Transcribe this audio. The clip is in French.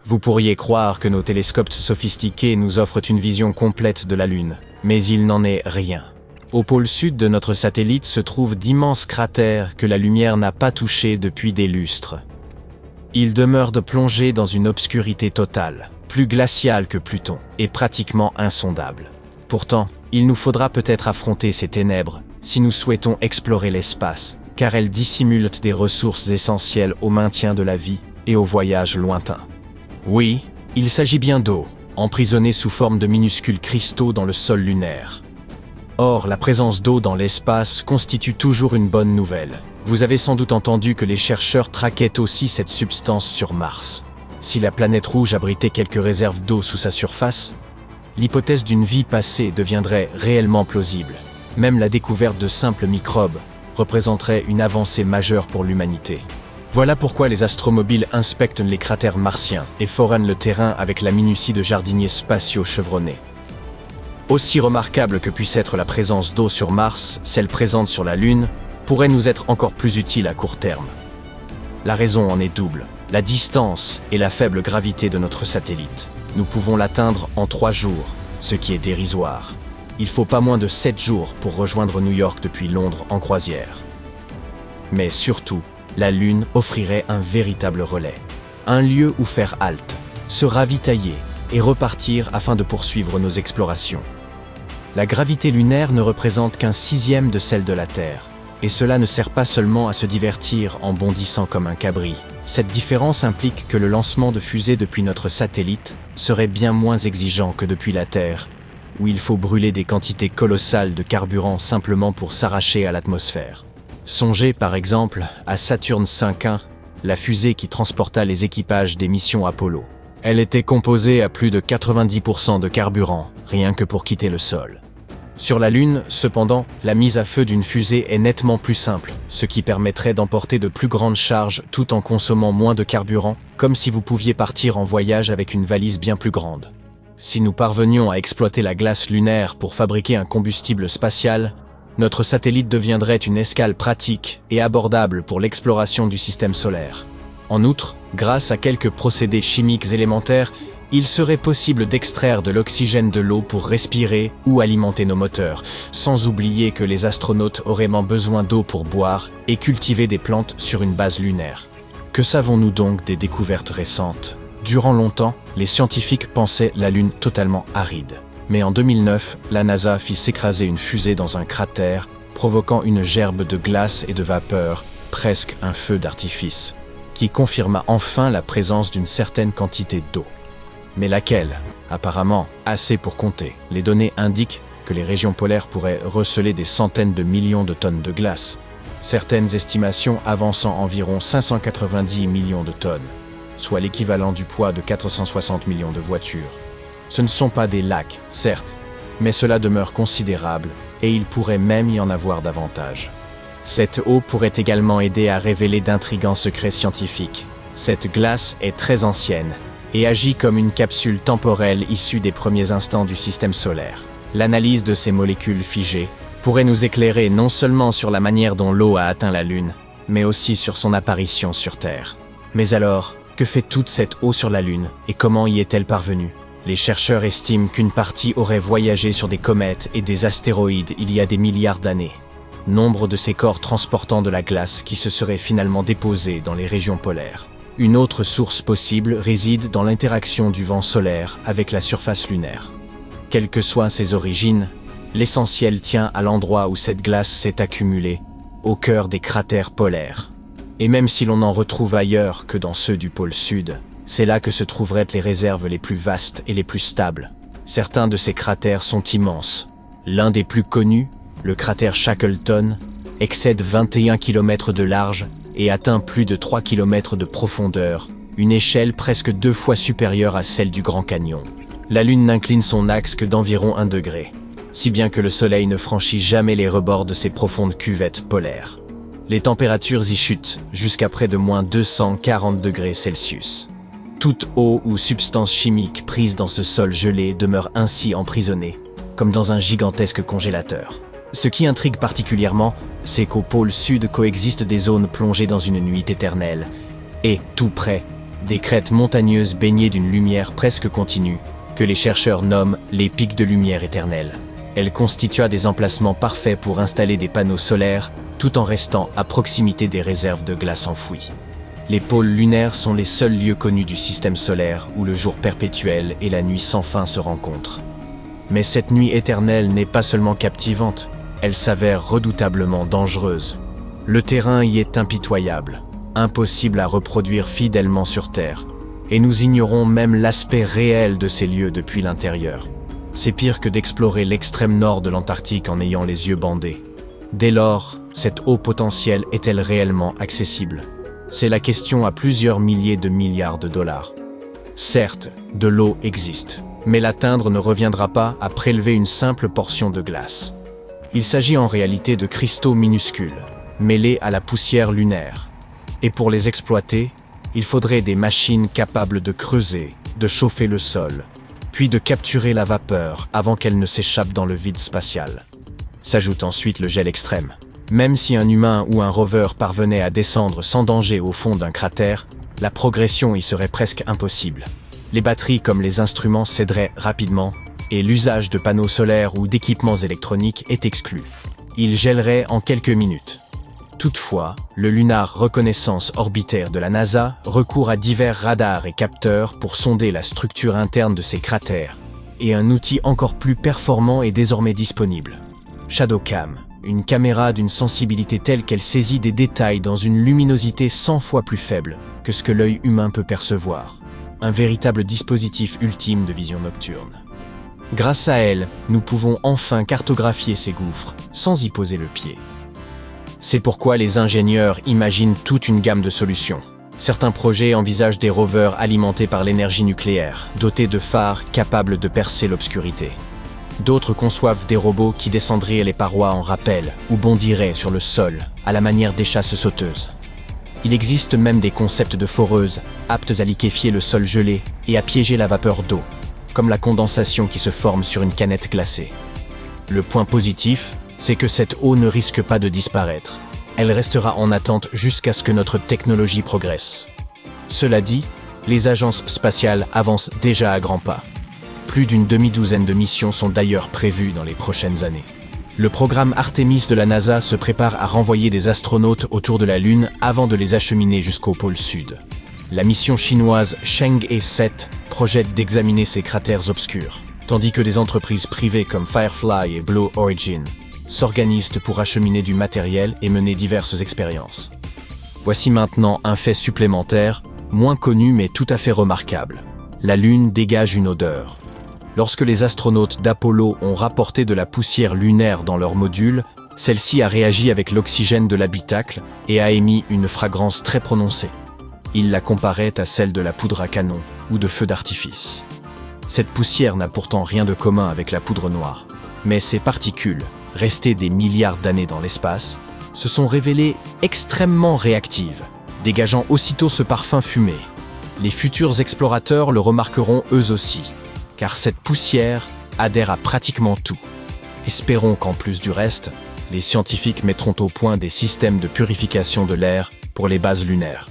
Vous pourriez croire que nos télescopes sophistiqués nous offrent une vision complète de la Lune, mais il n'en est rien. Au pôle sud de notre satellite se trouvent d'immenses cratères que la lumière n'a pas touchés depuis des lustres. Ils demeurent plongés dans une obscurité totale, plus glaciale que Pluton, et pratiquement insondable. Pourtant, il nous faudra peut-être affronter ces ténèbres si nous souhaitons explorer l'espace, car elles dissimulent des ressources essentielles au maintien de la vie et aux voyages lointains. Oui, il s'agit bien d'eau, emprisonnée sous forme de minuscules cristaux dans le sol lunaire. Or, la présence d'eau dans l'espace constitue toujours une bonne nouvelle. Vous avez sans doute entendu que les chercheurs traquaient aussi cette substance sur Mars. Si la planète rouge abritait quelques réserves d'eau sous sa surface, l'hypothèse d'une vie passée deviendrait réellement plausible. Même la découverte de simples microbes représenterait une avancée majeure pour l'humanité. Voilà pourquoi les astromobiles inspectent les cratères martiens et forannent le terrain avec la minutie de jardiniers spatiaux chevronnés. Aussi remarquable que puisse être la présence d'eau sur Mars, celle présente sur la Lune pourrait nous être encore plus utile à court terme. La raison en est double, la distance et la faible gravité de notre satellite. Nous pouvons l'atteindre en 3 jours, ce qui est dérisoire. Il faut pas moins de 7 jours pour rejoindre New York depuis Londres en croisière. Mais surtout, la Lune offrirait un véritable relais. Un lieu où faire halte, se ravitailler et repartir afin de poursuivre nos explorations. La gravité lunaire ne représente qu'un 1/6 de celle de la Terre. Et cela ne sert pas seulement à se divertir en bondissant comme un cabri. Cette différence implique que le lancement de fusées depuis notre satellite serait bien moins exigeant que depuis la Terre, où il faut brûler des quantités colossales de carburant simplement pour s'arracher à l'atmosphère. Songez par exemple à Saturne 5.1, la fusée qui transporta les équipages des missions Apollo. Elle était composée à plus de 90% de carburant, rien que pour quitter le sol. Sur la Lune, cependant, la mise à feu d'une fusée est nettement plus simple, ce qui permettrait d'emporter de plus grandes charges tout en consommant moins de carburant, comme si vous pouviez partir en voyage avec une valise bien plus grande. Si nous parvenions à exploiter la glace lunaire pour fabriquer un combustible spatial, notre satellite deviendrait une escale pratique et abordable pour l'exploration du système solaire. En outre, grâce à quelques procédés chimiques élémentaires, il serait possible d'extraire de l'oxygène de l'eau pour respirer ou alimenter nos moteurs, sans oublier que les astronautes auraient besoin d'eau pour boire et cultiver des plantes sur une base lunaire. Que savons-nous donc des découvertes récentes ? Durant longtemps, les scientifiques pensaient la Lune totalement aride. Mais en 2009, la NASA fit s'écraser une fusée dans un cratère, provoquant une gerbe de glace et de vapeur, presque un feu d'artifice, qui confirma enfin la présence d'une certaine quantité d'eau. Mais laquelle ? Apparemment, assez pour compter. Les données indiquent que les régions polaires pourraient receler des centaines de millions de tonnes de glace, certaines estimations avançant environ 590 millions de tonnes, soit l'équivalent du poids de 460 millions de voitures. Ce ne sont pas des lacs, certes, mais cela demeure considérable et il pourrait même y en avoir davantage. Cette eau pourrait également aider à révéler d'intrigants secrets scientifiques. Cette glace est très ancienne et agit comme une capsule temporelle issue des premiers instants du système solaire. L'analyse de ces molécules figées pourrait nous éclairer non seulement sur la manière dont l'eau a atteint la Lune, mais aussi sur son apparition sur Terre. Mais alors, que fait toute cette eau sur la Lune et comment y est-elle parvenue ? Les chercheurs estiment qu'une partie aurait voyagé sur des comètes et des astéroïdes il y a des milliards d'années. Nombre de ces corps transportant de la glace qui se seraient finalement déposés dans les régions polaires. Une autre source possible réside dans l'interaction du vent solaire avec la surface lunaire. Quelles que soient ses origines, l'essentiel tient à l'endroit où cette glace s'est accumulée, au cœur des cratères polaires. Et même si l'on n'en retrouve ailleurs que dans ceux du pôle sud, c'est là que se trouveraient les réserves les plus vastes et les plus stables. Certains de ces cratères sont immenses. L'un des plus connus, le cratère Shackleton, excède 21 km de large et atteint plus de 3 km de profondeur, une échelle presque 2 fois supérieure à celle du Grand Canyon. La Lune n'incline son axe que d'environ 1 degré, si bien que le Soleil ne franchit jamais les rebords de ces profondes cuvettes polaires. Les températures y chutent jusqu'à près de moins 240 degrés Celsius. Toute eau ou substance chimique prise dans ce sol gelé demeure ainsi emprisonnée, comme dans un gigantesque congélateur. Ce qui intrigue particulièrement, c'est qu'au pôle sud coexistent des zones plongées dans une nuit éternelle, et, tout près, des crêtes montagneuses baignées d'une lumière presque continue, que les chercheurs nomment les pics de lumière éternelle. Elle constitua des emplacements parfaits pour installer des panneaux solaires, tout en restant à proximité des réserves de glace enfouies. Les pôles lunaires sont les seuls lieux connus du système solaire où le jour perpétuel et la nuit sans fin se rencontrent. Mais cette nuit éternelle n'est pas seulement captivante, elle s'avère redoutablement dangereuse. Le terrain y est impitoyable, impossible à reproduire fidèlement sur Terre, et nous ignorons même l'aspect réel de ces lieux depuis l'intérieur. C'est pire que d'explorer l'extrême nord de l'Antarctique en ayant les yeux bandés. Dès lors, cette eau potentielle est-elle réellement accessible ? C'est la question à plusieurs milliers de milliards de dollars. Certes, de l'eau existe, mais l'atteindre ne reviendra pas à prélever une simple portion de glace. Il s'agit en réalité de cristaux minuscules, mêlés à la poussière lunaire. Et pour les exploiter, il faudrait des machines capables de creuser, de chauffer le sol, puis de capturer la vapeur avant qu'elle ne s'échappe dans le vide spatial. S'ajoute ensuite le gel extrême. Même si un humain ou un rover parvenait à descendre sans danger au fond d'un cratère, la progression y serait presque impossible. Les batteries comme les instruments céderaient rapidement, et l'usage de panneaux solaires ou d'équipements électroniques est exclu. Ils gèleraient en quelques minutes. Toutefois, le Lunar Reconnaissance Orbiter de la NASA recourt à divers radars et capteurs pour sonder la structure interne de ces cratères, et un outil encore plus performant est désormais disponible. ShadowCam, une caméra d'une sensibilité telle qu'elle saisit des détails dans une luminosité 100 fois plus faible que ce que l'œil humain peut percevoir. Un véritable dispositif ultime de vision nocturne. Grâce à elle, nous pouvons enfin cartographier ces gouffres, sans y poser le pied. C'est pourquoi les ingénieurs imaginent toute une gamme de solutions. Certains projets envisagent des rovers alimentés par l'énergie nucléaire, dotés de phares capables de percer l'obscurité. D'autres conçoivent des robots qui descendraient les parois en rappel ou bondiraient sur le sol, à la manière des chasses sauteuses. Il existe même des concepts de foreuses, aptes à liquéfier le sol gelé et à piéger la vapeur d'eau, comme la condensation qui se forme sur une canette glacée. Le point positif, c'est que cette eau ne risque pas de disparaître. Elle restera en attente jusqu'à ce que notre technologie progresse. Cela dit, les agences spatiales avancent déjà à grands pas. Plus d'une demi-douzaine de missions sont d'ailleurs prévues dans les prochaines années. Le programme Artemis de la NASA se prépare à renvoyer des astronautes autour de la Lune avant de les acheminer jusqu'au pôle Sud. La mission chinoise Chang'e 7 projette d'examiner ces cratères obscurs, tandis que des entreprises privées comme Firefly et Blue Origin s'organisent pour acheminer du matériel et mener diverses expériences. Voici maintenant un fait supplémentaire, moins connu mais tout à fait remarquable. La Lune dégage une odeur. Lorsque les astronautes d'Apollo ont rapporté de la poussière lunaire dans leur module, celle-ci a réagi avec l'oxygène de l'habitacle et a émis une fragrance très prononcée. Ils la comparaient à celle de la poudre à canon ou de feux d'artifice. Cette poussière n'a pourtant rien de commun avec la poudre noire. Mais ces particules, restées des milliards d'années dans l'espace, se sont révélées extrêmement réactives, dégageant aussitôt ce parfum fumé. Les futurs explorateurs le remarqueront eux aussi, car cette poussière adhère à pratiquement tout. Espérons qu'en plus du reste, les scientifiques mettront au point des systèmes de purification de l'air pour les bases lunaires.